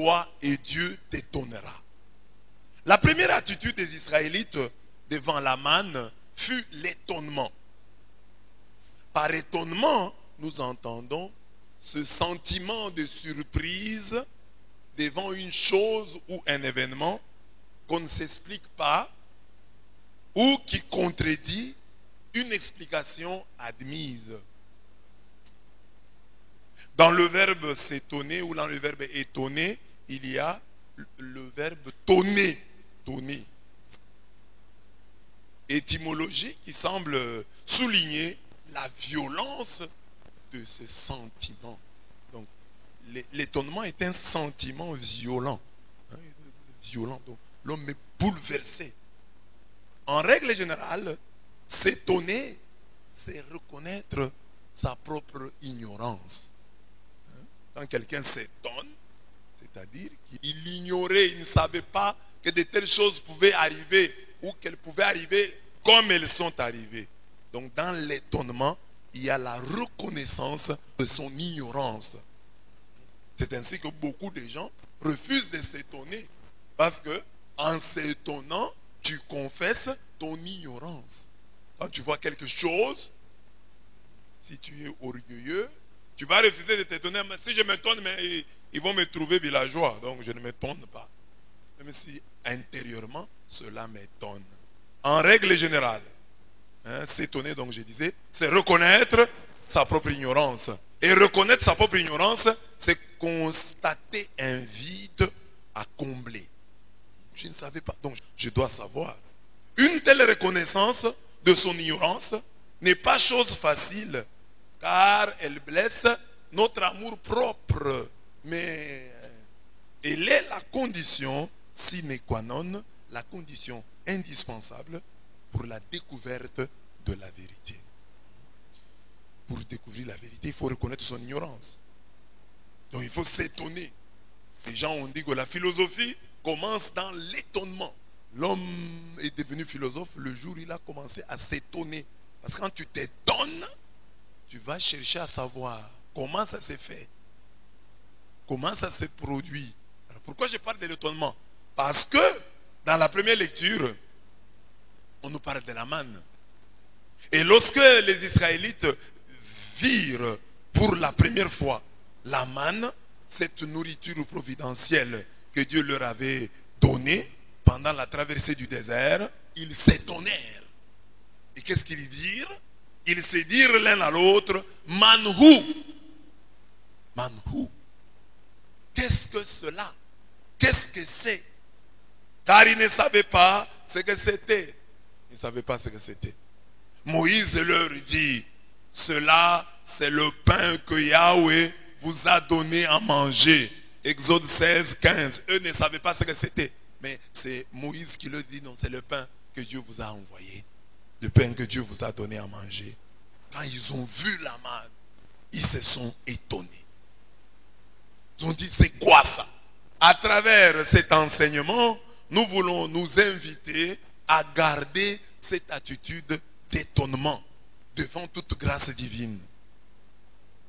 toi et Dieu t'étonnera. La première attitude des Israélites devant la manne fut l'étonnement. Par étonnement, nous entendons ce sentiment de surprise devant une chose ou un événement qu'on ne s'explique pas ou qui contredit une explication admise. Dans le verbe s'étonner ou dans le verbe étonner, il y a le verbe tonner. Tonner. Étymologie qui semble souligner la violence de ce sentiment. Donc, l'étonnement est un sentiment violent. Violent. Donc, l'homme est bouleversé. En règle générale, s'étonner, c'est reconnaître sa propre ignorance. Quand quelqu'un s'étonne, c'est-à-dire qu'il ignorait, il ne savait pas que de telles choses pouvaient arriver ou qu'elles pouvaient arriver comme elles sont arrivées. Donc dans l'étonnement, il y a la reconnaissance de son ignorance. C'est ainsi que beaucoup de gens refusent de s'étonner. Parce que en s'étonnant, tu confesses ton ignorance. Quand tu vois quelque chose, si tu es orgueilleux, tu vas refuser de t'étonner. Mais si je m'étonne, mais ils vont me trouver villageois. Donc je ne m'étonne pas. Même si intérieurement, cela m'étonne. En règle générale, s'étonner, donc je disais, c'est reconnaître sa propre ignorance. Et reconnaître sa propre ignorance, c'est constater un vide à combler. Je ne savais pas, donc je dois savoir. Une telle reconnaissance de son ignorance n'est pas chose facile, car elle blesse notre amour propre. Mais elle est la condition sine qua non, la condition indispensable pour la découverte de la vérité. Pour découvrir la vérité, il faut reconnaître son ignorance. Donc il faut s'étonner. Les gens ont dit que la philosophie commence dans l'étonnement. L'homme est devenu philosophe le jour où il a commencé à s'étonner. Parce que quand tu t'étonnes, tu vas chercher à savoir comment ça s'est fait. Comment ça s'est produit. Alors pourquoi je parle de l'étonnement? Parce que dans la première lecture, on nous parle de la manne. Et lorsque les Israélites virent pour la première fois la manne, cette nourriture providentielle que Dieu leur avait donnée pendant la traversée du désert, ils s'étonnèrent. Et qu'est-ce qu'ils dirent? Ils se dirent l'un à l'autre, manhou. Manhou. Qu'est-ce que cela? Qu'est-ce que c'est? Car ils ne savaient pas ce que c'était. Ils ne savaient pas ce que c'était. Moïse leur dit, cela c'est le pain que Yahweh vous a donné à manger. Exode 16, 15. Eux ne savaient pas ce que c'était. Mais c'est Moïse qui leur dit, non, c'est le pain que Dieu vous a envoyé. Le pain que Dieu vous a donné à manger. Quand ils ont vu la manne, ils se sont étonnés. Ils ont dit, c'est quoi ça? À travers cet enseignement, nous voulons nous inviter à garder cette attitude d'étonnement devant toute grâce divine.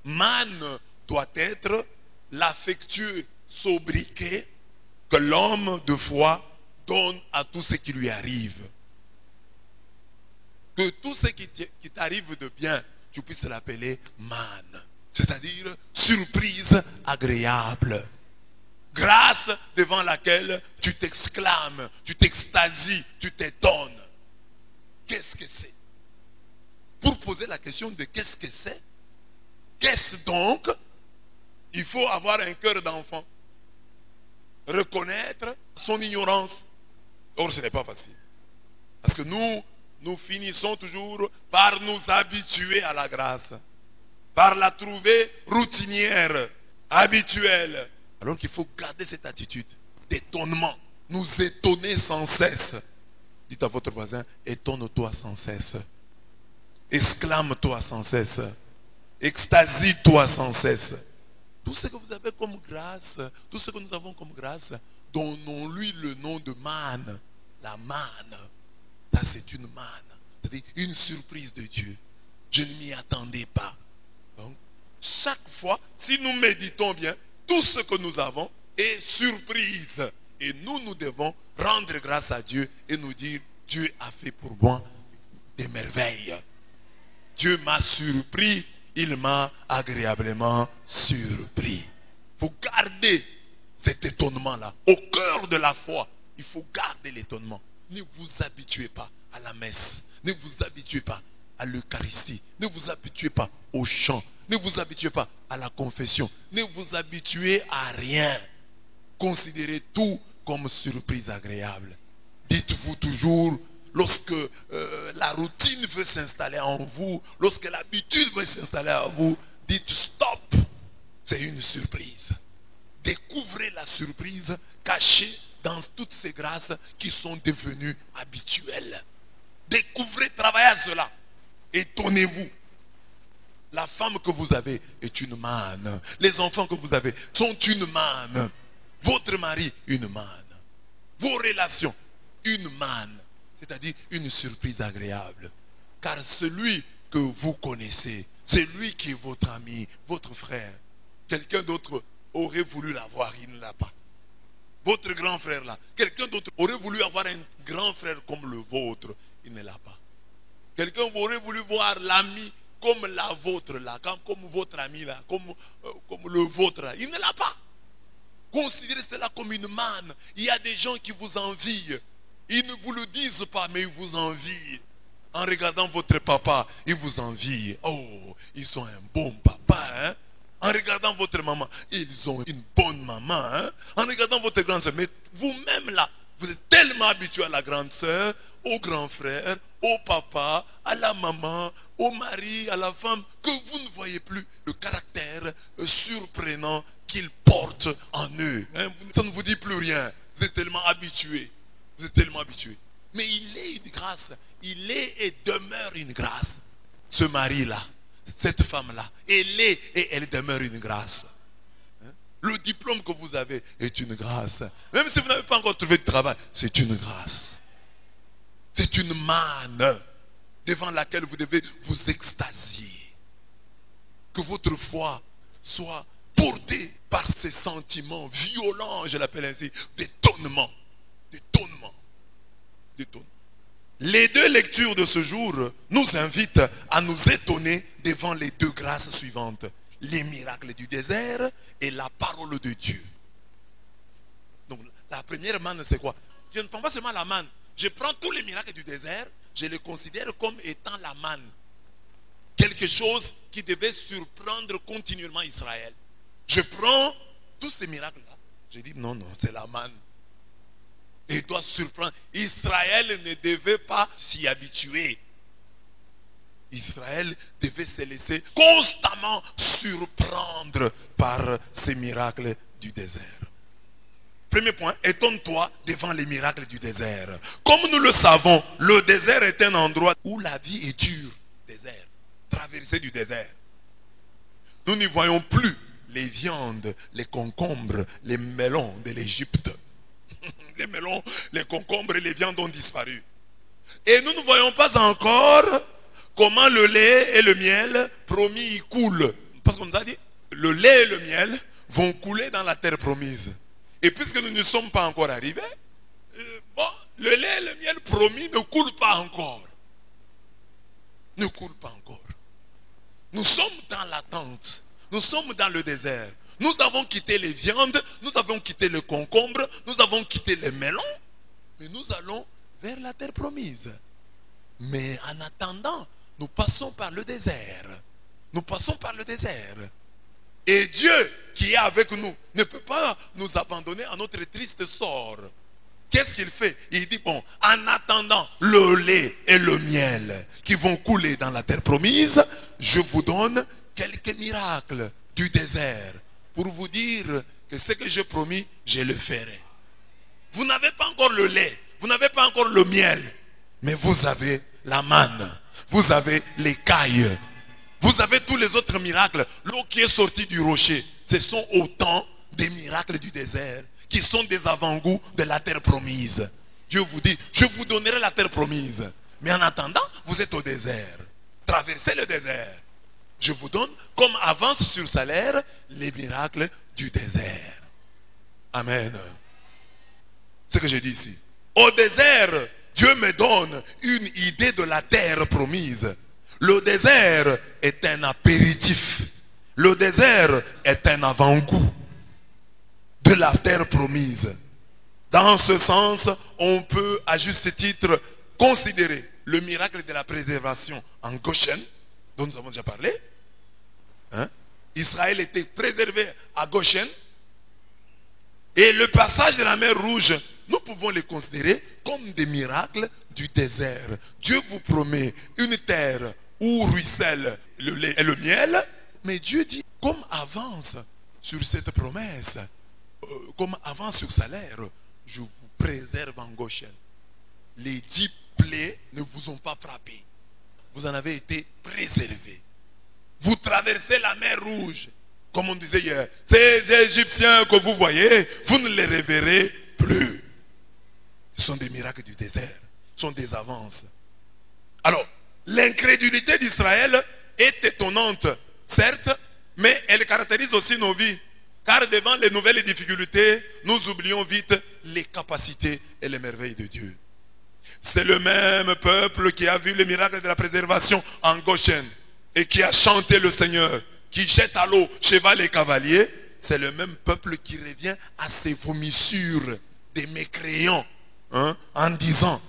Manne doit être l'affectueux sobriquet que l'homme de foi donne à tout ce qui lui arrive. Que tout ce qui t'arrive de bien, tu puisses l'appeler manne. C'est-à-dire surprise agréable. Grâce devant laquelle tu t'exclames, tu t'extasies, tu t'étonnes. Qu'est-ce que c'est? Pour poser la question de qu'est-ce que c'est? Qu'est-ce donc? Il faut avoir un cœur d'enfant. Reconnaître son ignorance. Or, ce n'est pas facile. Parce que nous finissons toujours par nous habituer à la grâce. Par la trouver routinière, habituelle. Alors qu'il faut garder cette attitude d'étonnement. Nous étonner sans cesse. Dites à votre voisin, étonne-toi sans cesse. Exclame-toi sans cesse. Extasie-toi sans cesse. Tout ce que vous avez comme grâce, tout ce que nous avons comme grâce, donnons-lui le nom de manne. La manne. Ça, c'est une manne. C'est-à-dire une surprise de Dieu. Je ne m'y attendais pas. Donc, chaque fois, si nous méditons bien, tout ce que nous avons, et surprise. Et nous devons rendre grâce à Dieu et nous dire, Dieu a fait pour moi des merveilles. Dieu m'a surpris, il m'a agréablement surpris. Il faut garder cet étonnement-là au cœur de la foi. Il faut garder l'étonnement. Ne vous habituez pas à la messe. Ne vous habituez pas à l'Eucharistie. Ne vous habituez pas au chant. Ne vous habituez pas à la confession. Ne vous habituez à rien. Considérez tout comme surprise agréable. Dites-vous toujours, lorsque la routine veut s'installer en vous, lorsque l'habitude veut s'installer en vous, dites stop. C'est une surprise. Découvrez la surprise cachée dans toutes ces grâces qui sont devenues habituelles. Découvrez, travaillez à cela. Étonnez-vous. La femme que vous avez est une manne. Les enfants que vous avez sont une manne. Votre mari, une manne. Vos relations, une manne. C'est-à-dire une surprise agréable. Car celui que vous connaissez, celui qui est votre ami, votre frère, quelqu'un d'autre aurait voulu l'avoir, il ne l'a pas. Votre grand frère là, quelqu'un d'autre aurait voulu avoir un grand frère comme le vôtre, il ne l'a pas. Quelqu'un aurait voulu voir l'ami comme la vôtre là, comme votre ami là, comme le vôtre là, il ne l'a pas. Considérez cela comme une manne. Il y a des gens qui vous envient. Ils ne vous le disent pas, mais ils vous envient. En regardant votre papa, ils vous envient. Oh, ils ont un bon papa, hein? En regardant votre maman, ils ont une bonne maman, hein? En regardant votre grande soeur, mais vous-même là, vous êtes tellement habitué à la grande soeur, au grand frère, au papa, à la maman, au mari, à la femme, que vous ne voyez plus le caractère surprenant qu'ils portent en eux. Hein? Ça ne vous dit plus rien. Vous êtes tellement habitué. Vous êtes tellement habitué. Mais il est une grâce. Il est et demeure une grâce. Ce mari-là, cette femme-là, elle est et elle demeure une grâce. Hein? Le diplôme que vous avez est une grâce. Même si vous n'avez pas encore trouvé de travail, c'est une grâce. C'est une manne devant laquelle vous devez vous extasier. Que votre foi soit portée par ces sentiments violents, je l'appelle ainsi, d'étonnement. D'étonnement. D'étonnement. Les deux lectures de ce jour nous invitent à nous étonner devant les deux grâces suivantes. Les miracles du désert et la parole de Dieu. Donc la première manne c'est quoi? Je ne prends pas seulement la manne. Je prends tous les miracles du désert, je les considère comme étant la manne. Quelque chose qui devait surprendre continuellement Israël. Je prends tous ces miracles-là. Je dis non, c'est la manne. Et il doit surprendre. Israël ne devait pas s'y habituer. Israël devait se laisser constamment surprendre par ces miracles du désert. Premier point, étonne-toi devant les miracles du désert. Comme nous le savons, le désert est un endroit où la vie est dure. Désert, traversée du désert. Nous n'y voyons plus les viandes, les concombres, les melons de l'Égypte. Les melons, les concombres et les viandes ont disparu. Et nous ne voyons pas encore comment le lait et le miel promis y coulent. Parce qu'on nous a dit, le lait et le miel vont couler dans la terre promise. Et puisque nous ne sommes pas encore arrivés, le lait et le miel promis ne coulent pas encore. Ne coulent pas encore. Nous sommes dans l'attente. Nous sommes dans le désert. Nous avons quitté les viandes, nous avons quitté le concombre, nous avons quitté les melons, mais nous allons vers la terre promise. Mais en attendant, nous passons par le désert. Nous passons par le désert. Et Dieu qui est avec nous ne peut pas nous abandonner à notre triste sort. Qu'est-ce qu'il fait? Il dit, bon, en attendant le lait et le miel qui vont couler dans la terre promise, je vous donne quelques miracles du désert pour vous dire que ce que j'ai promis, je le ferai. Vous n'avez pas encore le lait, vous n'avez pas encore le miel, mais vous avez la manne, vous avez l'écaille, vous avez tous les autres miracles. L'eau qui est sortie du rocher, ce sont autant des miracles du désert qui sont des avant-goûts de la terre promise. Dieu vous dit, je vous donnerai la terre promise. Mais en attendant, vous êtes au désert. Traversez le désert. Je vous donne comme avance sur salaire les miracles du désert. Amen. C'est ce que j'ai dit ici. Au désert, Dieu me donne une idée de la terre promise. Le désert est un apéritif. Le désert est un avant-goût de la terre promise. Dans ce sens, on peut à juste titre considérer le miracle de la préservation en Goshen, dont nous avons déjà parlé. Israël était préservé à Goshen. Et le passage de la mer Rouge, nous pouvons les considérer comme des miracles du désert. Dieu vous promet une terre où ruisselle le lait et le miel. Mais Dieu dit, comme avance sur cette promesse, comme avance sur salaire, je vous préserve en Goshen. Les 10 plaies ne vous ont pas frappé. Vous en avez été préservés. Vous traversez la mer Rouge. Comme on disait hier, ces Égyptiens que vous voyez, vous ne les reverrez plus. Ce sont des miracles du désert. Ce sont des avances. Alors, l'incrédulité d'Israël est étonnante, certes, mais elle caractérise aussi nos vies. Car devant les nouvelles difficultés, nous oublions vite les capacités et les merveilles de Dieu. C'est le même peuple qui a vu le miracle de la préservation en Goshen et qui a chanté le Seigneur, qui jette à l'eau cheval et cavalier. C'est le même peuple qui revient à ses vomissures des mécréants, en disant,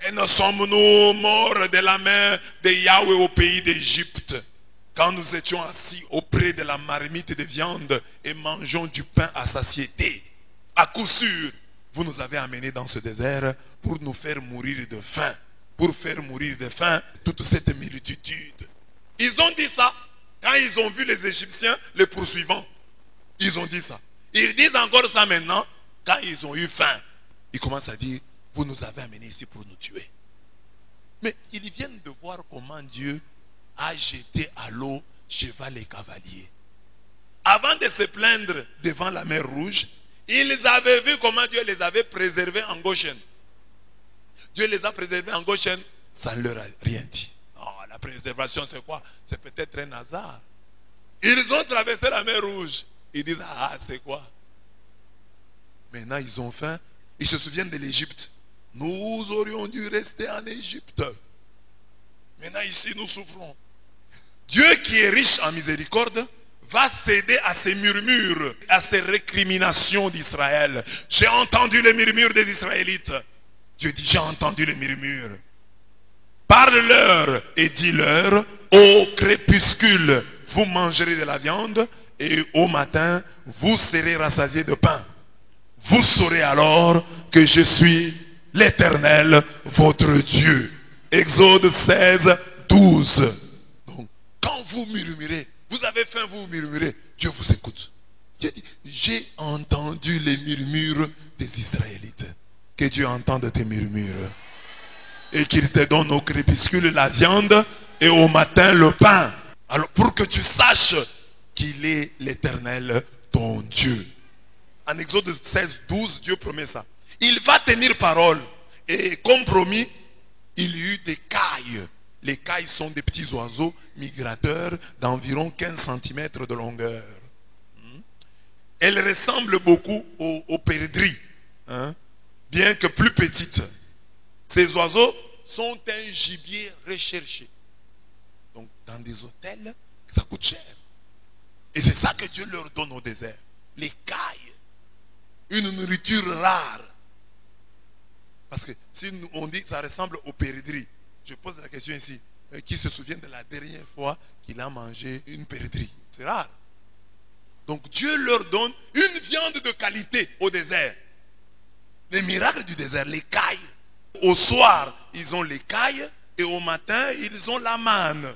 et ne sommes-nous morts de la main de Yahweh au pays d'Égypte, quand nous étions assis auprès de la marmite de viande et mangeons du pain à satiété. À coup sûr, vous nous avez amenés dans ce désert pour nous faire mourir de faim. Pour faire mourir de faim toute cette multitude. Ils ont dit ça quand ils ont vu les Égyptiens les poursuivants. Ils ont dit ça. Ils disent encore ça maintenant quand ils ont eu faim. Ils commencent à dire, vous nous avez amenés ici pour nous tuer. Mais ils viennent de voir comment Dieu a jeté à l'eau cheval et cavalier. Avant de se plaindre devant la mer Rouge, ils avaient vu comment Dieu les avait préservés en Goshen. Dieu les a préservés en Goshen, ça ne leur a rien dit. Oh, la préservation c'est quoi? C'est peut-être un hasard. Ils ont traversé la mer Rouge. Ils disent, ah c'est quoi? Maintenant ils ont faim. Ils se souviennent de l'Égypte. Nous aurions dû rester en Égypte. Maintenant ici nous souffrons. Dieu qui est riche en miséricorde va céder à ces murmures, à ces récriminations d'Israël. J'ai entendu les murmures des Israélites. Dieu dit, j'ai entendu les murmures. Parle-leur et dis-leur, au crépuscule, vous mangerez de la viande et au matin, vous serez rassasiés de pain. Vous saurez alors que je suis l'Éternel, votre Dieu. Exode 16, 12. Donc, quand vous murmurez, vous avez faim, vous murmurez, Dieu vous écoute. Dieu dit, j'ai entendu les murmures des Israélites. Que Dieu entende tes murmures. Et qu'il te donne au crépuscule la viande et au matin le pain. Alors, pour que tu saches qu'il est l'Éternel, ton Dieu. En Exode 16, 12, Dieu promet ça. Il va tenir parole. Et comme promis, il y eut des cailles. Les cailles sont des petits oiseaux migrateurs d'environ 15 cm de longueur. Elles ressemblent beaucoup aux perdrix, bien que plus petites. Ces oiseaux sont un gibier recherché. Donc dans des hôtels, ça coûte cher. Et c'est ça que Dieu leur donne au désert. Les cailles. Une nourriture rare. Parce que si on dit que ça ressemble au perdrix, je pose la question ici. Qui se souvient de la dernière fois qu'il a mangé une perdrix? C'est rare. Donc Dieu leur donne une viande de qualité au désert. Les miracles du désert, les cailles. Au soir, ils ont les cailles et au matin, ils ont la manne.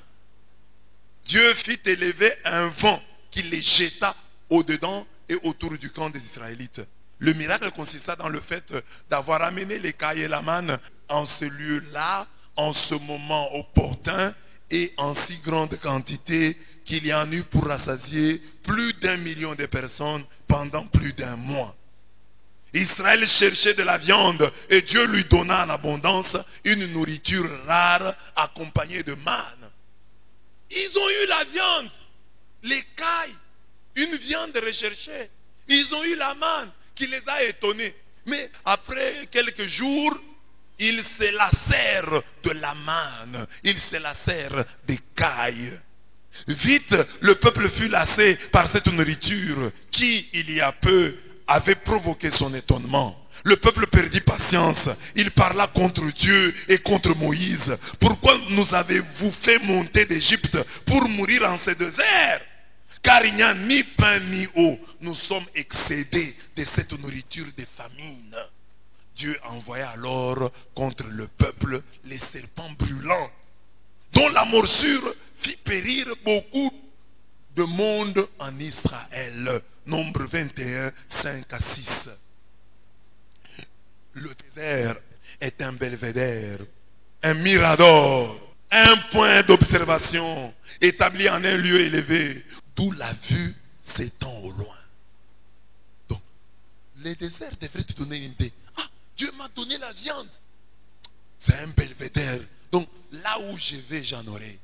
Dieu fit élever un vent qui les jeta au-dedans et autour du camp des Israélites. Le miracle consista dans le fait d'avoir amené les cailles et la manne en ce lieu-là, en ce moment opportun et en si grande quantité qu'il y en eut pour rassasier plus d'1 million de personnes pendant plus d'1 mois. Israël cherchait de la viande et Dieu lui donna en abondance une nourriture rare accompagnée de manne. Ils ont eu la viande, les cailles, une viande recherchée. Ils ont eu la manne. qui les a étonnés. Mais après quelques jours, ils se lassèrent de la manne, ils se lassèrent des cailles. Vite, le peuple fut lassé par cette nourriture qui, il y a peu, avait provoqué son étonnement. Le peuple perdit patience. Il parla contre Dieu et contre Moïse. Pourquoi nous avez-vous fait monter d'Égypte pour mourir en ce désert? Car il n'y a ni pain ni eau. Nous sommes excédés de cette nourriture de famine. Dieu envoya alors contre le peuple les serpents brûlants, dont la morsure fit périr beaucoup de monde en Israël. Nombre 21, 5 à 6. Le désert est un belvédère, un mirador, un point d'observation établi en un lieu élevé, d'où la vue s'étend au loin. Donc, les déserts devraient te donner une idée. Ah, Dieu m'a donné la viande. C'est un belvédère. Donc, là où je vais, j'en aurai.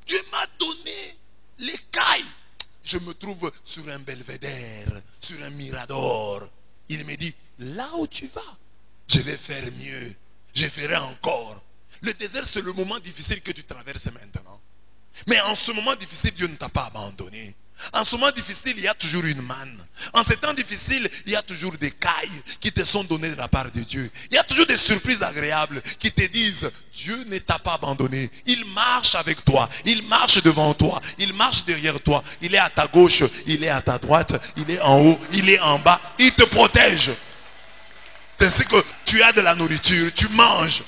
Dieu m'a donné l'écaille. Je me trouve sur un belvédère, sur un mirador. Il me dit, là où tu vas, je vais faire mieux. Je ferai encore. Le désert, c'est le moment difficile que tu traverses maintenant. Mais en ce moment difficile, Dieu ne t'a pas abandonné. En ce moment difficile, il y a toujours une manne. En ces temps difficiles, il y a toujours des cailles qui te sont données de la part de Dieu. Il y a toujours des surprises agréables qui te disent, Dieu ne t'a pas abandonné. Il marche avec toi. Il marche devant toi. Il marche derrière toi. Il est à ta gauche. Il est à ta droite. Il est en haut. Il est en bas. Il te protège. C'est ainsi que tu as de la nourriture. Tu manges.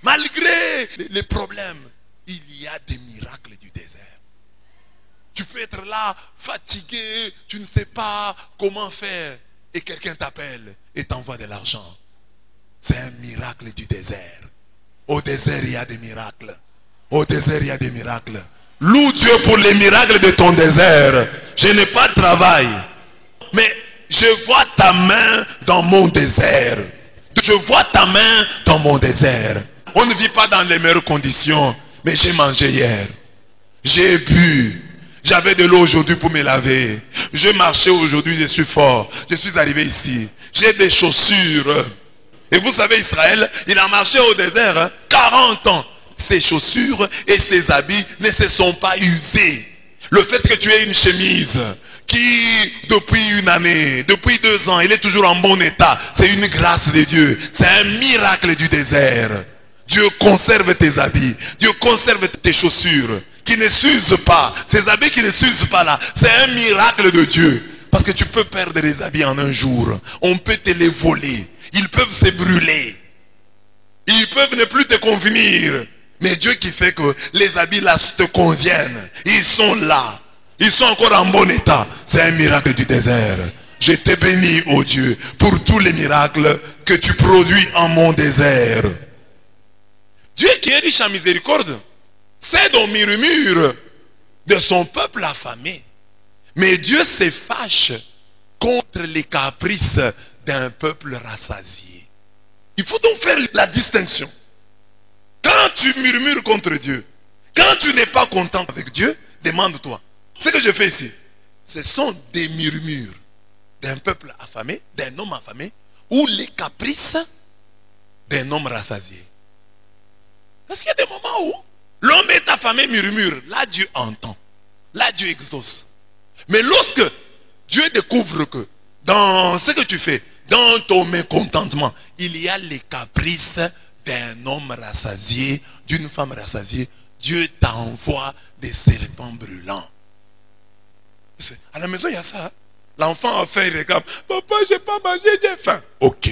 Malgré les problèmes, il y a des miracles du désert. Tu peux être là, fatigué, tu ne sais pas comment faire. Et quelqu'un t'appelle et t'envoie de l'argent. C'est un miracle du désert. Au désert, il y a des miracles. Au désert, il y a des miracles. Loue Dieu pour les miracles de ton désert. Je n'ai pas de travail. Mais je vois ta main dans mon désert. Je vois ta main dans mon désert. On ne vit pas dans les meilleures conditions. Mais j'ai mangé hier. J'ai bu. J'avais de l'eau aujourd'hui pour me laver. Je marchais aujourd'hui, je suis fort. Je suis arrivé ici. J'ai des chaussures. Et vous savez, Israël, il a marché au désert 40 ans. Ses chaussures et ses habits ne se sont pas usés. Le fait que tu aies une chemise qui, depuis une année, depuis 2 ans, il est toujours en bon état, c'est une grâce de Dieu. C'est un miracle du désert. Dieu conserve tes habits. Dieu conserve tes chaussures qui ne s'usent pas. Ces habits qui ne s'usent pas là, c'est un miracle de Dieu. Parce que tu peux perdre les habits en un jour. On peut te les voler. Ils peuvent se brûler. Ils peuvent ne plus te convenir. Mais Dieu qui fait que les habits là te conviennent. Ils sont là. Ils sont encore en bon état. C'est un miracle du désert. Je te bénis, ô Dieu, pour tous les miracles que tu produis en mon désert. Dieu qui est riche en miséricorde, cède au murmure de son peuple affamé. Mais Dieu se fâche contre les caprices d'un peuple rassasié. Il faut donc faire la distinction. Quand tu murmures contre Dieu, quand tu n'es pas content avec Dieu, demande-toi. Ce que je fais ici, ce sont des murmures d'un peuple affamé, d'un homme affamé, ou les caprices d'un homme rassasié. Parce qu'il y a des moments où l'homme est affamé, murmure. Là, Dieu entend. Là, Dieu exauce. Mais lorsque Dieu découvre que dans ce que tu fais, dans ton mécontentement, il y a les caprices d'un homme rassasié, d'une femme rassasiée, Dieu t'envoie des serpents brûlants. À la maison, il y a ça. Hein? L'enfant a faim, il réclame. Papa, je n'ai pas mangé, j'ai faim. Ok.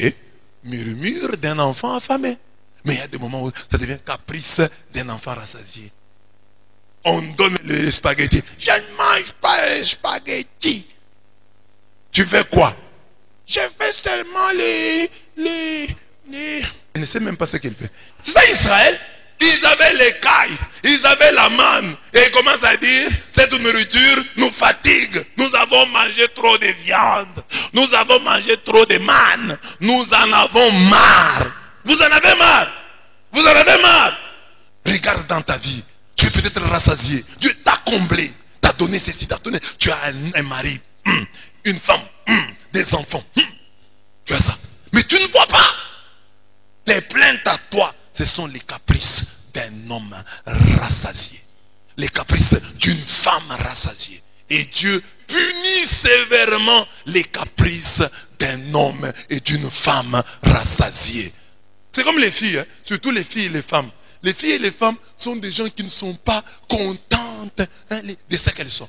Murmure d'un enfant affamé. Mais il y a des moments où ça devient caprice d'un enfant rassasié. On donne les spaghettis. Je ne mange pas les spaghettis. Tu fais quoi? Je fais seulement les... Je ne sais même pas ce qu'il fait. C'est ça Israël. Ils avaient les cailles. Ils avaient la manne. Et ils commencent à dire, cette nourriture nous fatigue. Nous avons mangé trop de viande. Nous avons mangé trop de manne. Nous en avons marre. Vous en avez marre. Vous en avez marre. Regarde dans ta vie. Tu es peut-être rassasié. Dieu t'a comblé. T'a donné ceci, t'a donné. Tu as un mari, une femme, des enfants. Tu as ça. Mais tu ne vois pas. Les plaintes à toi, ce sont les caprices d'un homme rassasié. Les caprices d'une femme rassasiée. Et Dieu punit sévèrement les caprices d'un homme et d'une femme rassasiée. C'est comme les filles, hein? Surtout les filles et les femmes. Les filles et les femmes sont des gens qui ne sont pas contentes, hein, de ce qu'elles sont.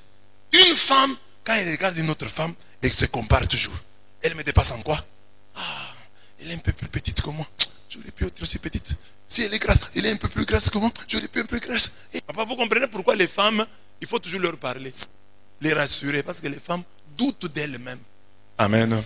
Une femme, quand elle regarde une autre femme, elle se compare toujours. Elle me dépasse en quoi? Ah, elle est un peu plus petite que moi. J'aurais pu être aussi petite. Si elle est grasse, elle est un peu plus grasse que moi. J'aurais pu être un peu grasse. Et papa, vous comprenez pourquoi les femmes, il faut toujours leur parler. Les rassurer. Parce que les femmes doutent d'elles-mêmes. Amen.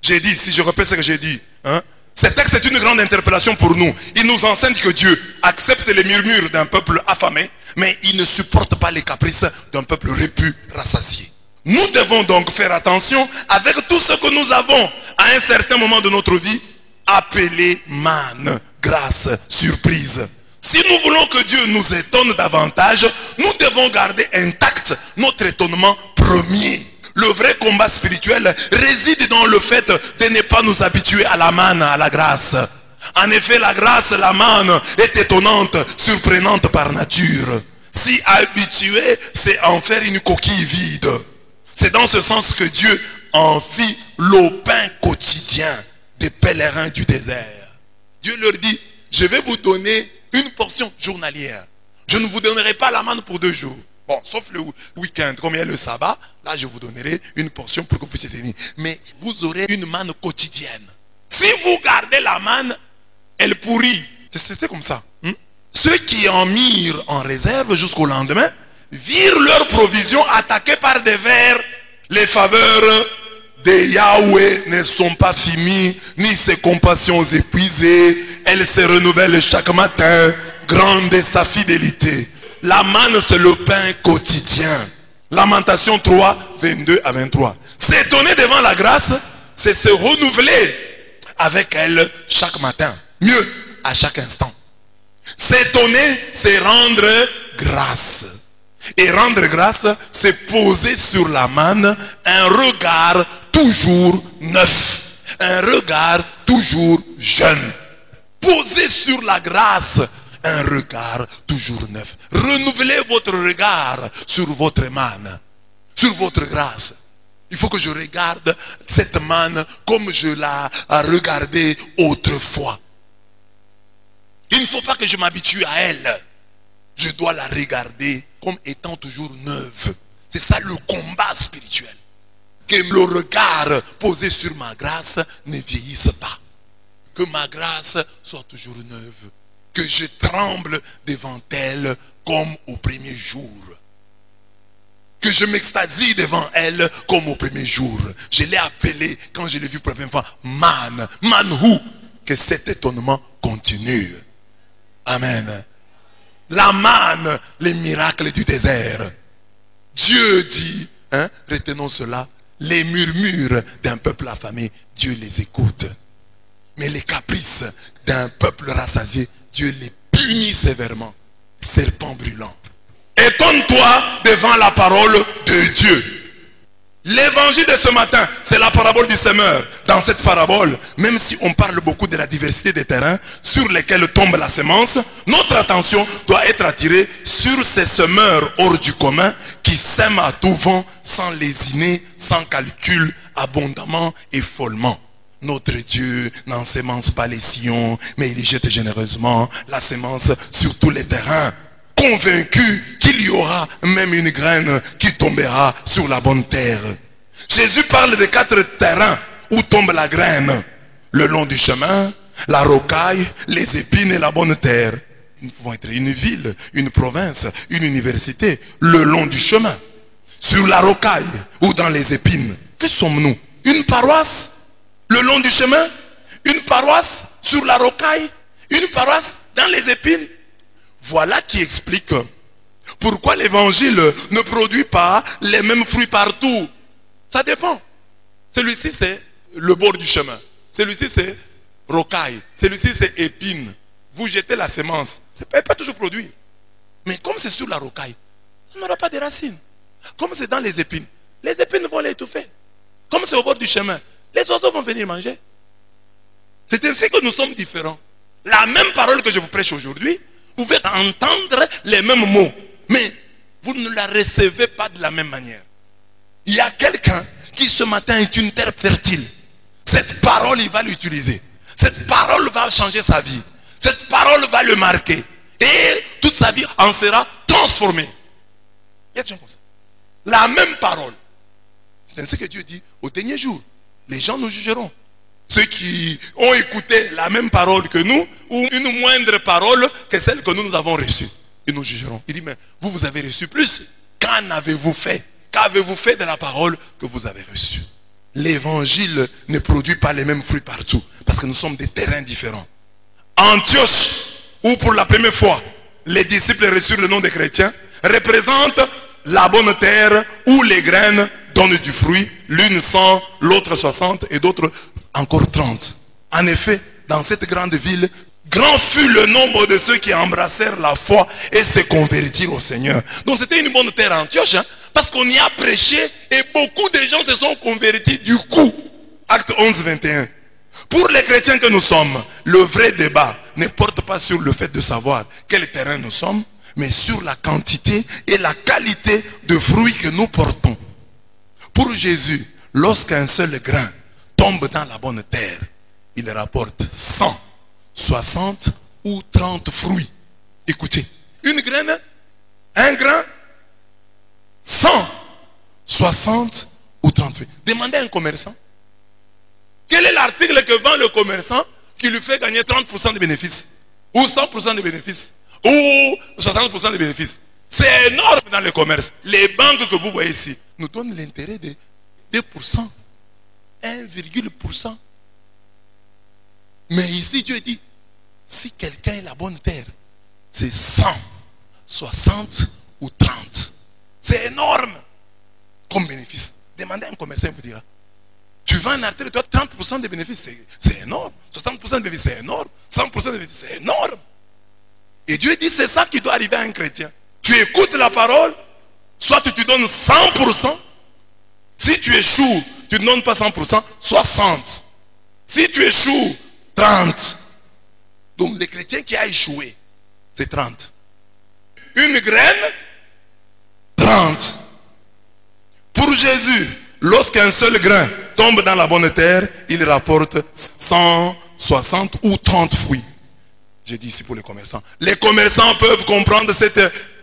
J'ai dit, si je répète ce que j'ai dit, hein, ce texte est une grande interpellation pour nous. Il nous enseigne que Dieu accepte les murmures d'un peuple affamé, mais il ne supporte pas les caprices d'un peuple répu, rassasié. Nous devons donc faire attention avec tout ce que nous avons à un certain moment de notre vie, appelé manne, grâce, surprise. Si nous voulons que Dieu nous étonne davantage, nous devons garder intact notre étonnement premier. Le vrai combat spirituel réside dans le fait de ne pas nous habituer à la manne, à la grâce. En effet, la grâce, la manne est étonnante, surprenante par nature. Si habitué, c'est en faire une coquille vide. C'est dans ce sens que Dieu en fit le pain quotidien des pèlerins du désert. Dieu leur dit, je vais vous donner une portion journalière. Je ne vous donnerai pas la manne pour 2 jours. Bon, sauf le week-end, comme il y a le sabbat, là je vous donnerai une portion pour que vous puissiez tenir. Mais vous aurez une manne quotidienne. Si vous gardez la manne, elle pourrit. C'était comme ça. Ceux qui en mirent en réserve jusqu'au lendemain, virent leurs provisions attaquées par des vers. Les faveurs de Yahweh ne sont pas finies, ni ses compassions épuisées. Elles se renouvellent chaque matin. Grande est sa fidélité. La manne, c'est le pain quotidien. Lamentation 3, 22 à 23. S'étonner devant la grâce, c'est se renouveler avec elle chaque matin. Mieux, à chaque instant. S'étonner, c'est rendre grâce. Et rendre grâce, c'est poser sur la manne un regard toujours neuf. Un regard toujours jeune. Poser sur la grâce un regard toujours neuf. Renouvelez votre regard sur votre manne, sur votre grâce. Il faut que je regarde cette manne comme je la regardais autrefois. Il ne faut pas que je m'habitue à elle. Je dois la regarder comme étant toujours neuve. C'est ça le combat spirituel. Que le regard posé sur ma grâce ne vieillisse pas. Que ma grâce soit toujours neuve. Que je tremble devant elle comme au premier jour. Que je m'extasie devant elle comme au premier jour. Je l'ai appelée, quand je l'ai vue pour la première fois, man. Man who? Que cet étonnement continue. Amen. La manne, les miracles du désert. Dieu dit, hein, retenons cela, les murmures d'un peuple affamé, Dieu les écoute. Mais les caprices d'un peuple rassasié, Dieu les punit sévèrement. Serpent brûlant. Étonne-toi devant la parole de Dieu. L'évangile de ce matin, c'est la parabole du semeur. Dans cette parabole, même si on parle beaucoup de la diversité des terrains sur lesquels tombe la semence, notre attention doit être attirée sur ces semeurs hors du commun qui sèment à tout vent, sans lésiner, sans calcul, abondamment et follement. Notre Dieu n'ensemence pas les sillons, mais il jette généreusement la semence sur tous les terrains, convaincu qu'il y aura même une graine qui tombera sur la bonne terre. Jésus parle de 4 terrains où tombe la graine. Le long du chemin, la rocaille, les épines et la bonne terre. Nous pouvons être une ville, une province, une université, le long du chemin. Sur la rocaille ou dans les épines. Que sommes-nous? Une paroisse? Le long du chemin? Une paroisse sur la rocaille? Une paroisse dans les épines? Voilà qui explique pourquoi l'évangile ne produit pas les mêmes fruits partout. Ça dépend. Celui-ci c'est le bord du chemin. Celui-ci c'est rocaille. Celui-ci c'est épine. Vous jetez la semence. Ça ne peut pas toujours produire. Mais comme c'est sur la rocaille, ça n'aura pas de racines. Comme c'est dans les épines vont l'étouffer. Comme c'est au bord du chemin, les oiseaux vont venir manger. C'est ainsi que nous sommes différents. La même parole que je vous prêche aujourd'hui, vous pouvez entendre les mêmes mots, mais vous ne la recevez pas de la même manière. Il y a quelqu'un qui ce matin est une terre fertile. Cette parole, il va l'utiliser. Cette parole va changer sa vie. Cette parole va le marquer. Et toute sa vie en sera transformée. Il y a des gens comme ça. La même parole. C'est ainsi que Dieu dit, au dernier jour, les gens nous jugeront. Ceux qui ont écouté la même parole que nous, ou une moindre parole que celle que nous avons reçue, ils nous jugeront. Il dit, mais vous avez reçu plus. Qu'en avez-vous fait? Qu'avez-vous fait de la parole que vous avez reçue? L'évangile ne produit pas les mêmes fruits partout, parce que nous sommes des terrains différents. Antioche, où pour la première fois, les disciples reçurent le nom des chrétiens, représente la bonne terre où les graines donnent du fruit, l'une 100, l'autre 60 et d'autres encore 30. En effet, dans cette grande ville, grand fut le nombre de ceux qui embrassèrent la foi et se convertirent au Seigneur. Donc c'était une bonne terre Antioche, parce qu'on y a prêché et beaucoup de gens se sont convertis du coup. Acte 11, 21. Pour les chrétiens que nous sommes, le vrai débat ne porte pas sur le fait de savoir quel terrain nous sommes, mais sur la quantité et la qualité de fruits que nous portons. Pour Jésus, lorsqu'un seul grain tombe dans la bonne terre, il rapporte 100, 60 ou 30 fruits. Écoutez, une graine, un grain, 100, 60 ou 30 fruits. Demandez à un commerçant, quel est l'article que vend le commerçant qui lui fait gagner 30% de bénéfices, ou 100% de bénéfices, ou 60% de bénéfices? C'est énorme dans le commerce. Les banques que vous voyez ici nous donnent l'intérêt de 2%, 1,%. Mais ici, Dieu dit, si quelqu'un est la bonne terre, c'est 100, 60 ou 30. C'est énorme comme bénéfice. Demandez à un commerçant, il vous dira. Tu vends un article, tu as 30% de bénéfices, c'est énorme. 60% de bénéfices, c'est énorme. 100% de bénéfices, c'est énorme. Et Dieu dit, c'est ça qui doit arriver à un chrétien. Tu écoutes la parole, soit tu te donnes 100%. Si tu échoues, tu ne donnes pas 100%, 60. Si tu échoues, 30. Donc le chrétien qui a échoué, c'est 30. Une graine, 30. Pour Jésus, lorsqu'un seul grain tombe dans la bonne terre, il rapporte 100, 60 ou 30 fruits. J'ai dit ici pour les commerçants. Les commerçants peuvent comprendre cette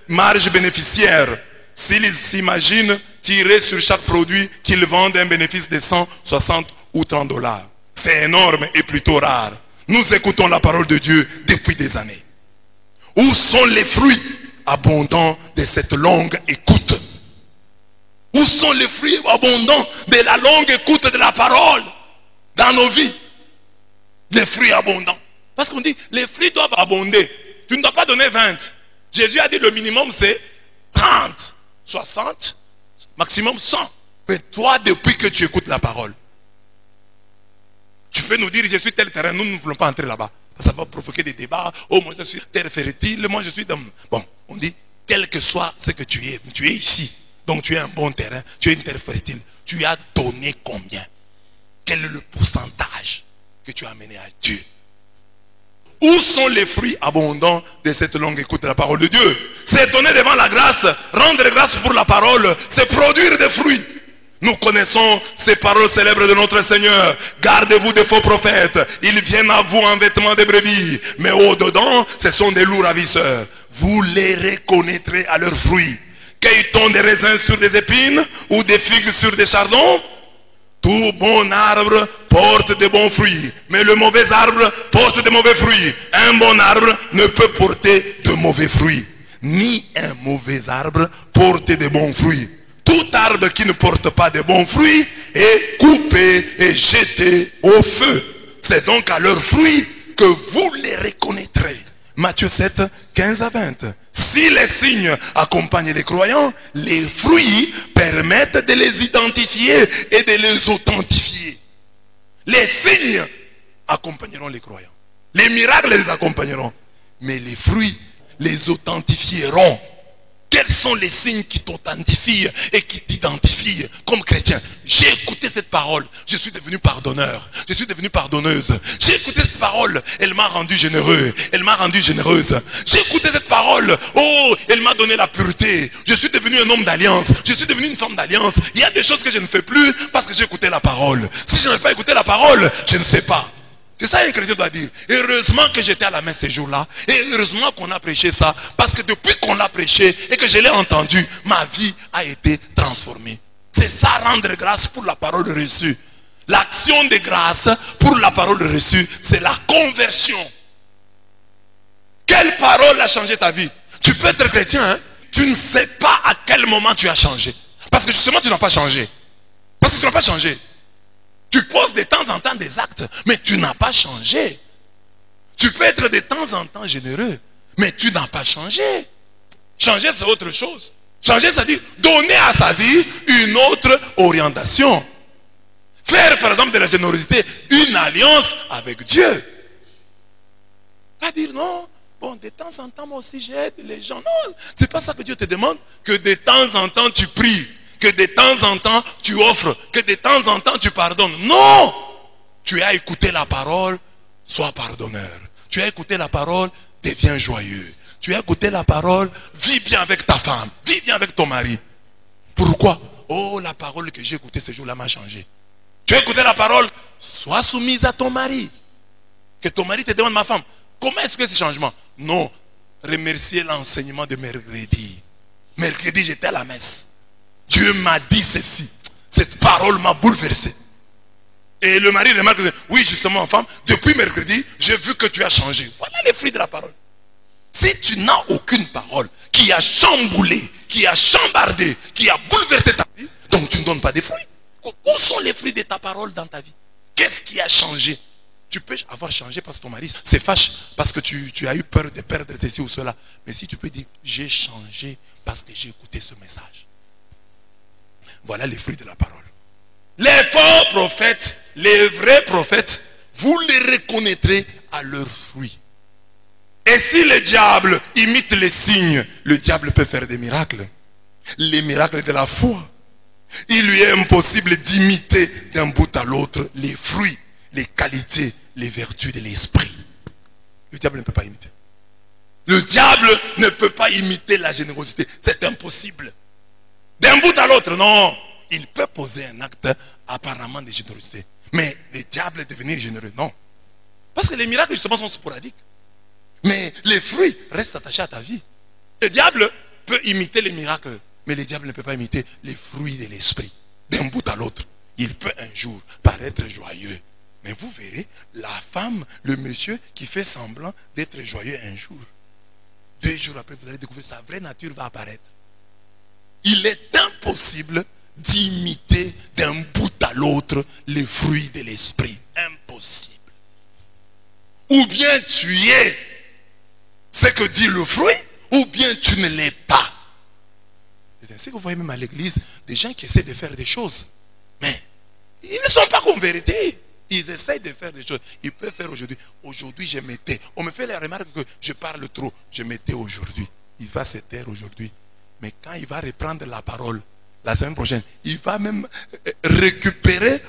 marge bénéficiaire s'ils s'imaginent tirer sur chaque produit qu'ils vendent un bénéfice de 100, 60 ou 30 dollars. C'est énorme et plutôt rare. Nous écoutons la parole de Dieu depuis des années. Où sont les fruits abondants de cette longue écoute? Où sont les fruits abondants de la longue écoute de la parole dans nos vies? Les fruits abondants. Parce qu'on dit, les fruits doivent abonder. Tu ne dois pas donner 20. Jésus a dit le minimum c'est 30, 60, maximum 100. Mais toi, depuis que tu écoutes la parole, tu peux nous dire, je suis tel terrain, nous ne voulons pas entrer là-bas. Ça va provoquer des débats. Oh, moi je suis terre fertile, moi je suis dans... Bon, on dit, quel que soit ce que tu es ici. Donc tu es un bon terrain, tu es une terre fertile. Tu as donné combien? Quel est le pourcentage que tu as amené à Dieu? Où sont les fruits abondants de cette longue écoute de la parole de Dieu? C'est donner devant la grâce, rendre grâce pour la parole, c'est produire des fruits. Nous connaissons ces paroles célèbres de notre Seigneur. Gardez-vous des faux prophètes. Ils viennent à vous en vêtements de brebis, mais au-dedans, ce sont des loups ravisseurs. Vous les reconnaîtrez à leurs fruits. Cueille-t-on des raisins sur des épines ou des figues sur des chardons? Tout bon arbre porte de bons fruits, mais le mauvais arbre porte de mauvais fruits. Un bon arbre ne peut porter de mauvais fruits, ni un mauvais arbre porter de bons fruits. Tout arbre qui ne porte pas de bons fruits est coupé et jeté au feu. C'est donc à leurs fruits que vous les reconnaîtrez. Matthieu 7, 15 à 20. Si les signes accompagnent les croyants, les fruits permettent de les identifier et de les authentifier. Les signes accompagneront les croyants. Les miracles les accompagneront. Mais les fruits les authentifieront. Quels sont les signes qui t'authentifient et qui t'identifient comme chrétien? J'ai écouté cette parole, je suis devenu pardonneur, je suis devenu pardonneuse. J'ai écouté cette parole, elle m'a rendu généreux, elle m'a rendu généreuse. J'ai écouté cette parole, oh, elle m'a donné la pureté. Je suis devenu un homme d'alliance, je suis devenu une femme d'alliance. Il y a des choses que je ne fais plus parce que j'ai écouté la parole. Si je n'avais pas écouté la parole, je ne sais pas. C'est ça qu'un chrétien doit dire. Heureusement que j'étais à la messe ces jours-là. Et heureusement qu'on a prêché ça. Parce que depuis qu'on l'a prêché et que je l'ai entendu, ma vie a été transformée. C'est ça, rendre grâce pour la parole reçue. L'action de grâce pour la parole reçue, c'est la conversion. Quelle parole a changé ta vie? Tu peux être chrétien, hein? Tu ne sais pas à quel moment tu as changé. Parce que justement, tu n'as pas changé. Parce que tu n'as pas changé. Tu poses de temps en temps des actes, mais tu n'as pas changé. Tu peux être de temps en temps généreux, mais tu n'as pas changé. Changer, c'est autre chose. Changer, c'est-à-dire donner à sa vie une autre orientation. Faire, par exemple, de la générosité une alliance avec Dieu. Pas dire non, bon, de temps en temps, moi aussi, j'aide les gens. Non, c'est pas ça que Dieu te demande. Que de temps en temps, tu pries. Que de temps en temps, tu offres. Que de temps en temps, tu pardonnes. Non! Tu as écouté la parole, sois pardonneur. Tu as écouté la parole, deviens joyeux. Tu as écouté la parole, vis bien avec ta femme. Vis bien avec ton mari. Pourquoi? Oh, la parole que j'ai écoutée ce jour-là m'a changé. Tu as écouté la parole, sois soumise à ton mari. Que ton mari te demande, ma femme, comment est-ce que ce changement? Non. Remercier l'enseignement de mercredi. Mercredi, j'étais à la messe. Dieu m'a dit ceci. Cette parole m'a bouleversé. Et le mari remarque, oui, justement, femme, depuis mercredi, j'ai vu que tu as changé. Voilà les fruits de la parole. Si tu n'as aucune parole qui a chamboulé, qui a chambardé, qui a bouleversé ta vie, donc tu ne donnes pas des fruits. Où sont les fruits de ta parole dans ta vie? Qu'est-ce qui a changé? Tu peux avoir changé parce que ton mari se fâche, parce que tu as eu peur de perdre ceci ou cela. Mais si tu peux dire, j'ai changé parce que j'ai écouté ce message. Voilà les fruits de la parole. Les faux prophètes, les vrais prophètes, vous les reconnaîtrez à leurs fruits. Et si le diable imite les signes, le diable peut faire des miracles. Les miracles de la foi. Il lui est impossible d'imiter d'un bout à l'autre les fruits, les qualités, les vertus de l'esprit. Le diable ne peut pas imiter. Le diable ne peut pas imiter la générosité. C'est impossible. D'un bout à l'autre, non. Il peut poser un acte apparemment de générosité. Mais le diable devenir généreux, non. Parce que les miracles, justement, sont sporadiques. Mais les fruits restent attachés à ta vie. Le diable peut imiter les miracles, mais le diable ne peut pas imiter les fruits de l'esprit. D'un bout à l'autre, il peut un jour paraître joyeux. Mais vous verrez, la femme, le monsieur qui fait semblant d'être joyeux un jour. 2 jours après, vous allez découvrir sa vraie nature va apparaître. Il est impossible d'imiter d'un bout à l'autre les fruits de l'esprit. Impossible. Ou bien tu es ce que dit le fruit, ou bien tu ne l'es pas. C'est ainsi que vous voyez même à l'église des gens qui essaient de faire des choses. Mais ils ne sont pas convertis. Ils essayent de faire des choses. Ils peuvent faire aujourd'hui. Aujourd'hui, je m'étais. On me fait la remarque que je parle trop. Je m'étais aujourd'hui. Il va se taire aujourd'hui. Mais quand il va reprendre la parole, la semaine prochaine, il va même récupérer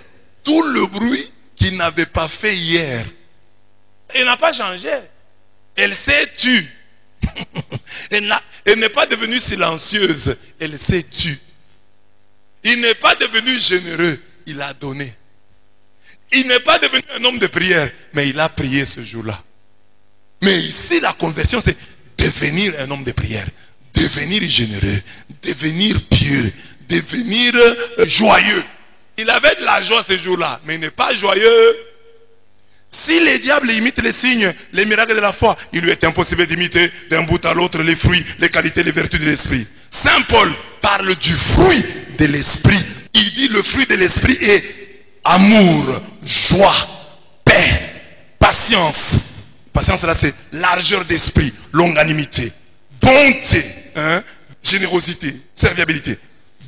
tout le bruit qu'il n'avait pas fait hier. Elle n'a pas changé. Elle s'est tue. Elle n'est pas devenue silencieuse. Elle s'est tue. Il n'est pas devenu généreux. Il a donné. Il n'est pas devenu un homme de prière. Mais il a prié ce jour-là. Mais ici, la conversion, c'est devenir un homme de prière. Devenir généreux. Devenir pieux. Devenir joyeux. Il avait de la joie ce jour-là. Mais il n'est pas joyeux. Si les diables imitent les signes, les miracles de la foi, il lui est impossible d'imiter d'un bout à l'autre les fruits, les qualités, les vertus de l'esprit. Saint Paul parle du fruit de l'esprit. Il dit le fruit de l'esprit est amour, joie, paix, patience. Patience là c'est largeur d'esprit, longanimité, bonté, générosité, serviabilité,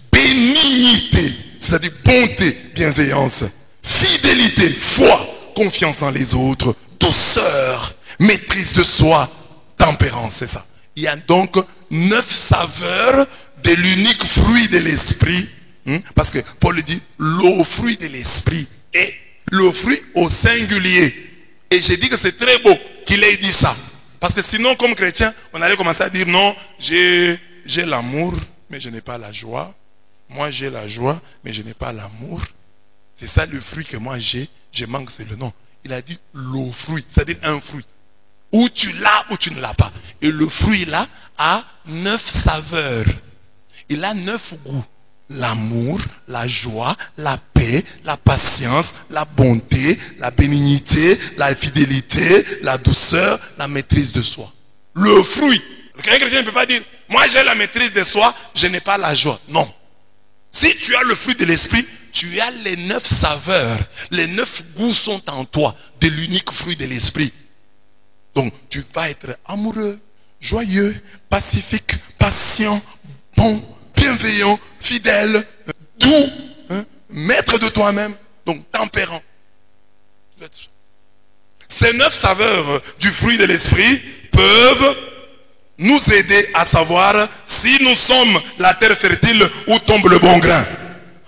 bénignité, c'est-à-dire bonté, bienveillance, fidélité, foi, confiance en les autres, douceur, maîtrise de soi, tempérance, c'est ça. Il y a donc 9 saveurs de l'unique fruit de l'esprit. Parce que Paul dit le fruit de l'esprit et le fruit au singulier. Et j'ai dit que c'est très beau qu'il ait dit ça. Parce que sinon, comme chrétien, on allait commencer à dire non, j'ai l'amour, mais je n'ai pas la joie. Moi, j'ai la joie, mais je n'ai pas l'amour. C'est ça le fruit que moi j'ai. Je manque, c'est le nom. Il a dit le fruit, c'est-à-dire un fruit. Ou tu l'as ou tu ne l'as pas. Et le fruit là a 9 saveurs. Il a 9 goûts. L'amour, la joie, la paix, la patience, la bonté, la bénignité, la fidélité, la douceur, la maîtrise de soi. Le fruit. Un chrétien ne peut pas dire, moi j'ai la maîtrise de soi, je n'ai pas la joie. Non. Si tu as le fruit de l'esprit, tu as les 9 saveurs. Les 9 goûts sont en toi, de l'unique fruit de l'esprit. Donc tu vas être amoureux, joyeux, pacifique, patient, bon, bienveillant, fidèle, doux, maître de toi-même, donc tempérant. Ces 9 saveurs du fruit de l'esprit peuvent nous aider à savoir si nous sommes la terre fertile où tombe le bon grain.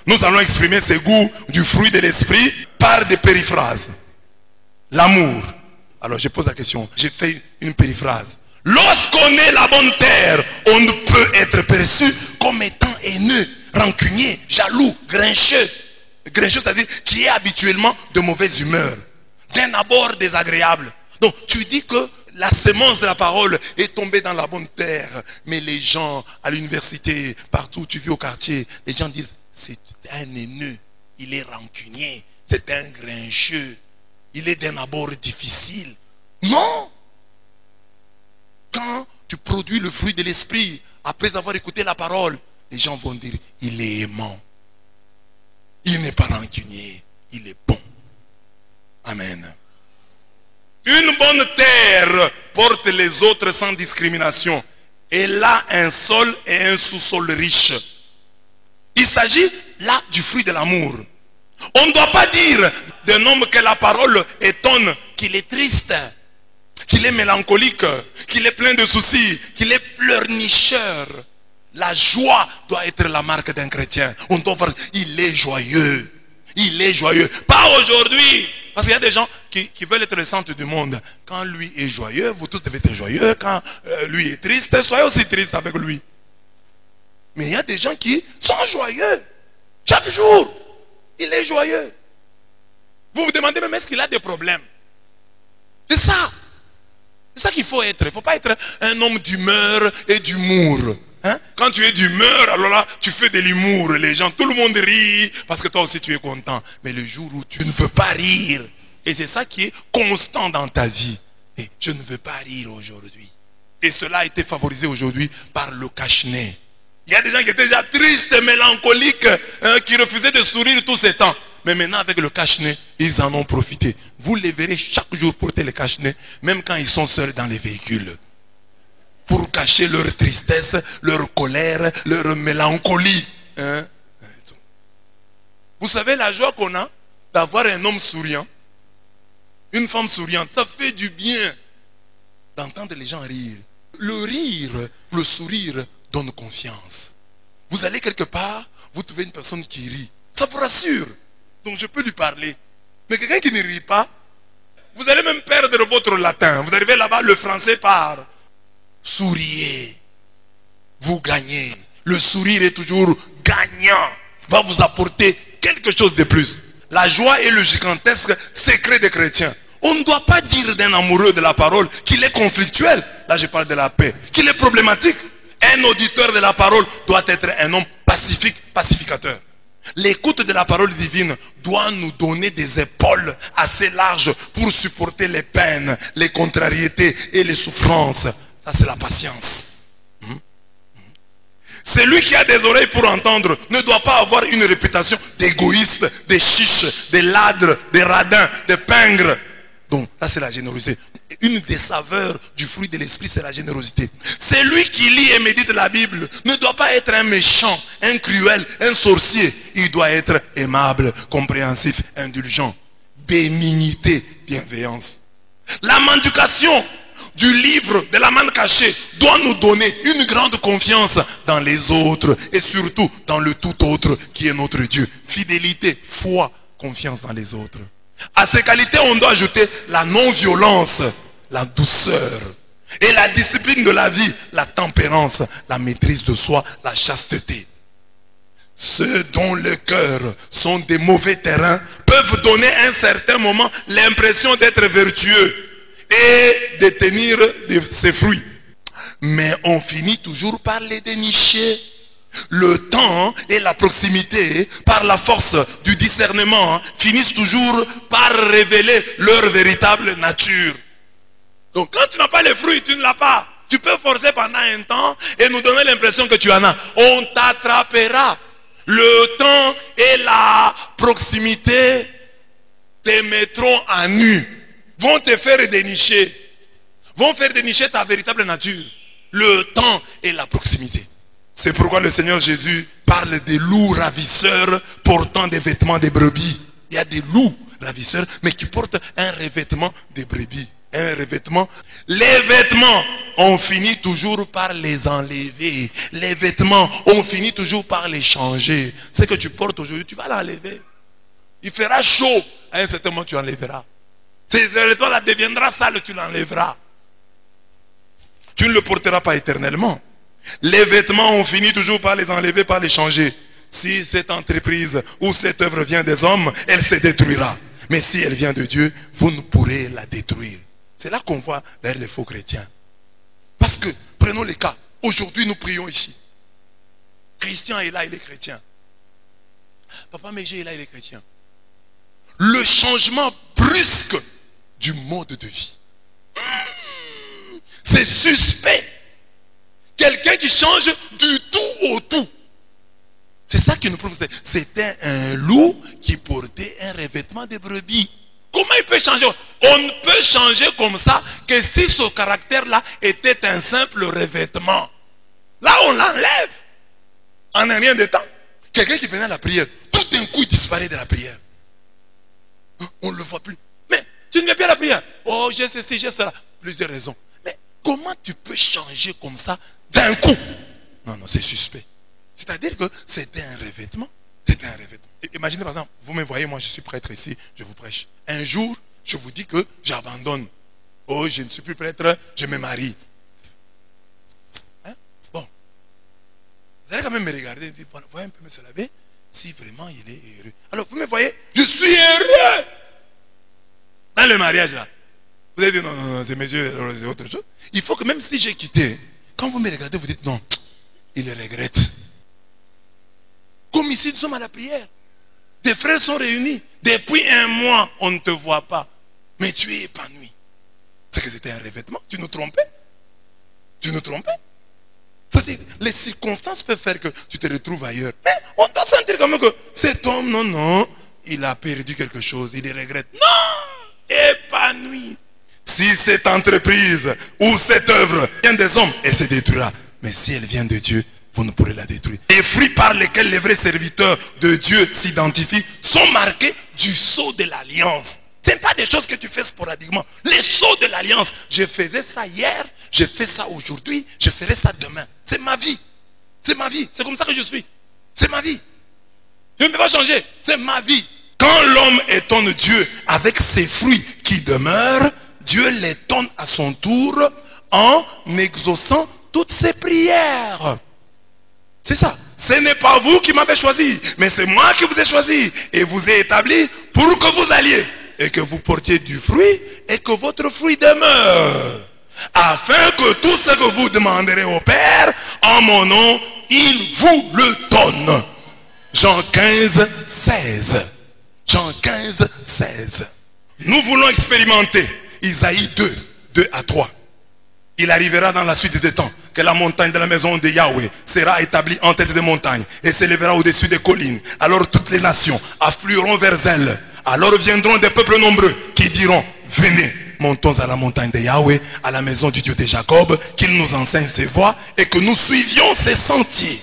Nous allons exprimer ces goûts du fruit de l'esprit par des périphrases. L'amour. Alors je pose la question, j'ai fait une périphrase. Lorsqu'on est la bonne terre, on ne peut être perçu comme étant haineux, rancunier, jaloux, grincheux. Grincheux, c'est-à-dire qui est habituellement de mauvaise humeur, d'un abord désagréable. Donc tu dis que la sémence de la parole est tombée dans la bonne terre. Mais les gens à l'université, partout où tu vis au quartier, les gens disent, c'est un haineux, il est rancunier, c'est un grincheux, il est d'un abord difficile. Non! Quand tu produis le fruit de l'esprit, après avoir écouté la parole, les gens vont dire, il est aimant. Il n'est pas rancunier, il est bon. Amen. Une bonne terre porte les autres sans discrimination. Elle a un sol et un sous-sol riche. Il s'agit là du fruit de l'amour. On ne doit pas dire d'un homme que la parole étonne qu'il est triste, qu'il est mélancolique, qu'il est plein de soucis, qu'il est pleurnicheur. La joie doit être la marque d'un chrétien. On doit voir, il est joyeux. Il est joyeux. Pas aujourd'hui. Parce qu'il y a des gens qui veulent être le centre du monde. Quand lui est joyeux, vous tous devez être joyeux. Quand lui est triste, soyez aussi triste avec lui. Mais il y a des gens qui sont joyeux. Chaque jour, il est joyeux. Vous vous demandez même est-ce qu'il a des problèmes. C'est ça. C'est ça qu'il faut être. Il ne faut pas être un homme d'humeur et d'humour. Hein? Quand tu es d'humeur, alors là, tu fais de l'humour. Les gens, tout le monde rit parce que toi aussi tu es content. Mais le jour où tu ne veux pas rire, et c'est ça qui est constant dans ta vie. Et je ne veux pas rire aujourd'hui. Et cela a été favorisé aujourd'hui par le cache-nez. Il y a des gens qui étaient déjà tristes, mélancoliques, qui refusaient de sourire tous ces temps. Mais maintenant avec le cache-nez, ils en ont profité. Vous les verrez chaque jour porter le cache-nez, même quand ils sont seuls dans les véhicules. Pour cacher leur tristesse, leur colère, leur mélancolie. Hein? Vous savez la joie qu'on a d'avoir un homme souriant, une femme souriante, ça fait du bien d'entendre les gens rire. Le rire, le sourire donne confiance. Vous allez quelque part, vous trouvez une personne qui rit, ça vous rassure. Donc je peux lui parler. Mais quelqu'un qui ne rit pas, vous allez même perdre votre latin. Vous arrivez là-bas, le français part. Souriez, vous gagnez. Le sourire est toujours gagnant, va vous apporter quelque chose de plus. La joie est le gigantesque secret des chrétiens. On ne doit pas dire d'un amoureux de la parole qu'il est conflictuel. Là je parle de la paix. Qu'il est problématique. Un auditeur de la parole doit être un homme pacifique, pacificateur. L'écoute de la parole divine doit nous donner des épaules assez larges pour supporter les peines, les contrariétés et les souffrances. Ça, c'est la patience. Celui qui a des oreilles pour entendre ne doit pas avoir une réputation d'égoïste, de chiche, de ladre, de radin, de pingre. Donc, ça, c'est la générosité. Une des saveurs du fruit de l'esprit, c'est la générosité. Celui qui lit et médite la Bible ne doit pas être un méchant, un cruel, un sorcier. Il doit être aimable, compréhensif, indulgent. Bénignité, bienveillance. La mendication du livre de la manne cachée doit nous donner une grande confiance dans les autres et surtout dans le tout autre qui est notre Dieu. Fidélité, foi, confiance dans les autres. À ces qualités, on doit ajouter la non-violence, la douceur et la discipline de la vie, la tempérance, la maîtrise de soi, la chasteté. Ceux dont les cœurs sont des mauvais terrains peuvent donner à un certain moment l'impression d'être vertueux et de tenir ses fruits. Mais on finit toujours par les dénicher. Le temps et la proximité, par la force du discernement, finissent toujours par révéler leur véritable nature. Donc quand tu n'as pas les fruits, tu ne l'as pas. Tu peux forcer pendant un temps et nous donner l'impression que tu en as. On t'attrapera. Le temps et la proximité te mettront à nu. Vont te faire dénicher. Vont faire dénicher ta véritable nature. Le temps et la proximité. C'est pourquoi le Seigneur Jésus parle des loups ravisseurs portant des vêtements de brebis. Il y a des loups ravisseurs, mais qui portent un revêtement de brebis. Un revêtement. Les vêtements, on finit toujours par les enlever. Les vêtements, on finit toujours par les changer. Ce que tu portes aujourd'hui, tu vas l'enlever. Il fera chaud. À un certain moment, tu enlèveras. Ces vêtements-là deviendra sale, tu l'enlèveras. Tu ne le porteras pas éternellement. Les vêtements, on finit toujours par les enlever, par les changer. Si cette entreprise ou cette œuvre vient des hommes, elle se détruira. Mais si elle vient de Dieu, vous ne pourrez la détruire. C'est là qu'on voit d'ailleurs les faux chrétiens. Parce que, prenons les cas. Aujourd'hui, nous prions ici. Christian est là, il est chrétien. Papa Mégé est là, il est chrétien. Le changement brusque du mode de vie. C'est suspect. Quelqu'un qui change du tout au tout. C'est ça qui nous prouve que c'était un loup qui portait un revêtement de brebis. Comment il peut changer? On ne peut changer comme ça que si ce caractère-là était un simple revêtement. Là, on l'enlève. En un rien de temps. Quelqu'un qui venait à la prière, tout d'un coup, il disparaît de la prière. On ne le voit plus. Mais tu ne viens plus à la prière. Oh, j'ai ceci, j'ai cela. Plusieurs raisons. Mais comment tu peux changer comme ça d'un coup? Non, non, c'est suspect. C'est-à-dire que c'était un revêtement. C'était un revêtement. Imaginez par exemple, vous me voyez, moi je suis prêtre ici, je vous prêche. Un jour, je vous dis que j'abandonne. Oh, je ne suis plus prêtre, je me marie. Hein? Bon. Vous allez quand même me regarder et dire, bon, voyez un peu me laver, si vraiment il est heureux. Alors vous me voyez, je suis heureux. Dans le mariage là. Vous avez dit, non, non, non, c'est mes yeux, c'est autre chose. Il faut que même si j'ai quitté, quand vous me regardez, vous dites, non, il regrette. Comme ici, nous sommes à la prière. Tes frères sont réunis. Depuis un mois, on ne te voit pas. Mais tu es épanoui. C'est que c'était un revêtement. Tu nous trompais. Tu nous trompais. Les circonstances peuvent faire que tu te retrouves ailleurs. Mais on doit sentir quand même que cet homme, non, non, il a perdu quelque chose. Il regrette. Non, épanoui. Si cette entreprise ou cette œuvre vient des hommes, elle se détruira. Mais si elle vient de Dieu, vous ne pourrez la détruire. Les fruits par lesquels les vrais serviteurs de Dieu s'identifient sont marqués du sceau de l'alliance. Ce n'est pas des choses que tu fais sporadiquement. Les sceaux de l'alliance. Je faisais ça hier, je fais ça aujourd'hui, je ferai ça demain. C'est ma vie. C'est ma vie. C'est comme ça que je suis. C'est ma vie. Je ne peux pas changer. C'est ma vie. Quand l'homme étonne Dieu avec ses fruits qui demeurent, Dieu l'étonne à son tour en exaucant toutes ses prières. C'est ça. Ce n'est pas vous qui m'avez choisi, mais c'est moi qui vous ai choisi et vous ai établi pour que vous alliez et que vous portiez du fruit et que votre fruit demeure, afin que tout ce que vous demanderez au Père en mon nom, il vous le donne. Jean 15, 16. Jean 15, 16. Nous voulons expérimenter Isaïe 2, 2 à 3. Il arrivera dans la suite des temps que la montagne de la maison de Yahweh sera établie en tête des montagnes et s'élèvera au-dessus des collines. Alors toutes les nations afflueront vers elle. Alors viendront des peuples nombreux qui diront, venez, montons à la montagne de Yahweh, à la maison du Dieu de Jacob, qu'il nous enseigne ses voies et que nous suivions ses sentiers.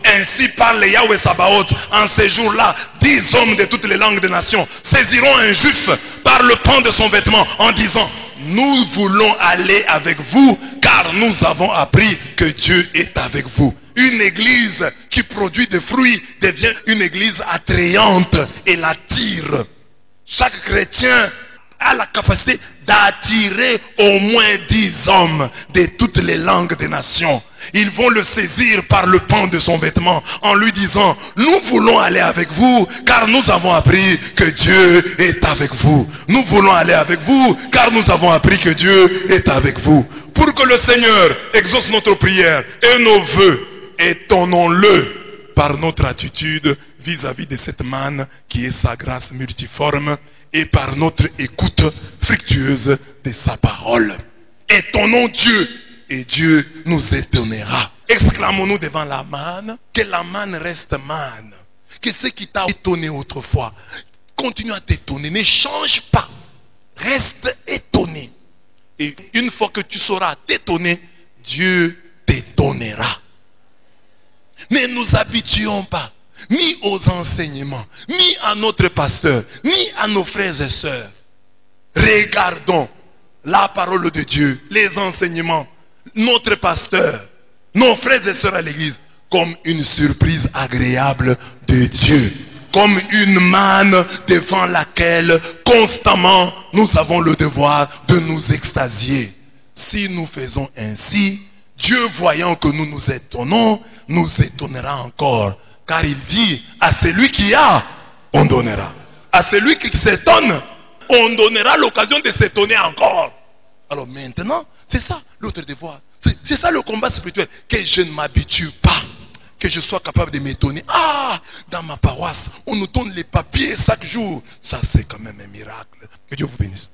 Ainsi parle Yahweh Sabaoth, en ces jours-là, 10 hommes de toutes les langues des nations saisiront un juif par le pan de son vêtement en disant, nous voulons aller avec vous, car nous avons appris que Dieu est avec vous. Une église qui produit des fruits devient une église attrayante et l'attire. Chaque chrétien a la capacité d'attirer au moins 10 hommes de toutes les langues des nations. Ils vont le saisir par le pan de son vêtement en lui disant, nous voulons aller avec vous car nous avons appris que Dieu est avec vous. Nous voulons aller avec vous car nous avons appris que Dieu est avec vous. Pour que le Seigneur exauce notre prière et nos vœux, étonnons-le par notre attitude vis-à-vis de cette manne qui est sa grâce multiforme et par notre écoute fructueuse de sa parole. Étonnons Dieu et Dieu nous étonnera. Exclamons-nous devant la manne, que la manne reste manne. Que ce qui t'a étonné autrefois continue à t'étonner, ne change pas. Reste étonné. Et une fois que tu sauras t'étonner, Dieu t'étonnera. Ne nous habituons pas ni aux enseignements, ni à notre pasteur, ni à nos frères et sœurs. Regardons la parole de Dieu, les enseignements, notre pasteur, nos frères et sœurs à l'église, comme une surprise agréable de Dieu. Comme une manne devant laquelle constamment nous avons le devoir de nous extasier. Si nous faisons ainsi, Dieu voyant que nous nous étonnons, nous étonnera encore. Car il dit, à celui qui a, on donnera. À celui qui s'étonne, on donnera l'occasion de s'étonner encore. Alors maintenant, c'est ça l'autre devoir. C'est ça le combat spirituel. Que je ne m'habitue pas. Que je sois capable de m'étonner. Ah, dans ma paroisse, on nous donne les papiers chaque jour. Ça, c'est quand même un miracle. Que Dieu vous bénisse.